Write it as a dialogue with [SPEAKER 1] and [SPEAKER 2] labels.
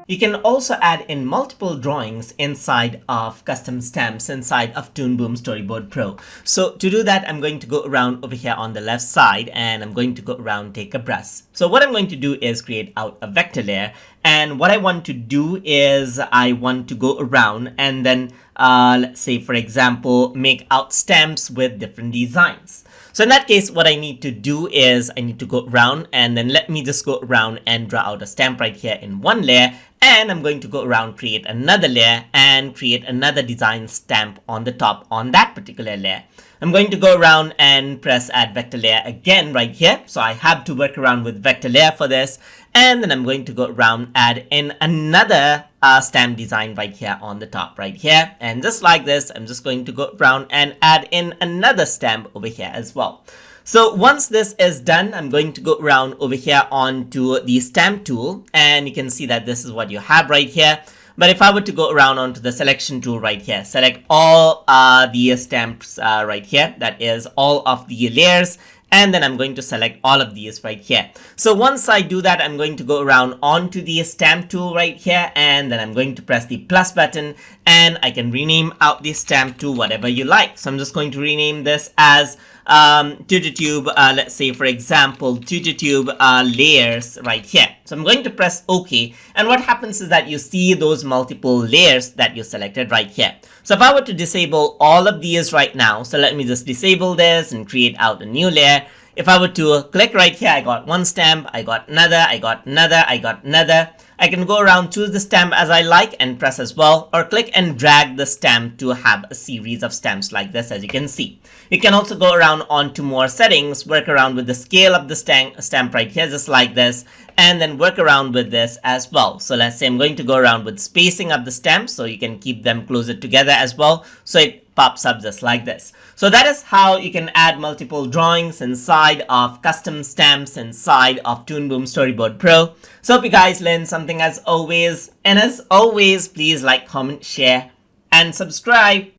[SPEAKER 1] You can also add in multiple drawings inside of custom stamps inside of Toon Boom Storyboard Pro. So to do that, I'm going to go around over here on the left side and I'm going to go around, take a brush. So what I'm going to do is create out a vector layer. And what I want to do is I want to go around and then let's say, for example, make out stamps with different designs. So in that case, what I need to do is I need to go around and then let me just go around and draw out a stamp right here in one layer. And I'm going to go around, create another layer and create another design stamp on the top on that particular layer. I'm going to go around and press add vector layer again right here. So I have to work around with vector layer for this. And then I'm going to go around, add in another stamp design right here on the top right here. And just like this, I'm just going to go around and add in another stamp over here as well. So once this is done, I'm going to go around over here onto the stamp tool, and you can see that this is what you have right here. But if I were to go around onto the selection tool right here, select all the stamps right here, that is all of the layers. And then I'm going to select all of these right here. So once I do that, I'm going to go around onto the stamp tool right here. And then I'm going to press the plus button and I can rename out the stamp to whatever you like. So I'm just going to rename this as TutorTube, let's say, for example, TutorTube layers right here. So I'm going to press OK. And what happens is that you see those multiple layers that you selected right here. So if I were to disable all of these right now, so let me just disable this and create out a new layer. If I were to click right here, I got one stamp, I got another, I got another, I got another. I can go around, choose the stamp as I like and press as well, or click and drag the stamp to have a series of stamps like this, as you can see. You can also go around onto more settings, work around with the scale of the stamp right here, just like this, and then work around with this as well. So let's say I'm going to go around with spacing of the stamps so you can keep them closer together as well. So it pops up just like this. So that is how you can add multiple drawings inside of custom stamps inside of Toon Boom Storyboard Pro. So hope you guys learned something as always. And as always, please like, comment, share, and subscribe.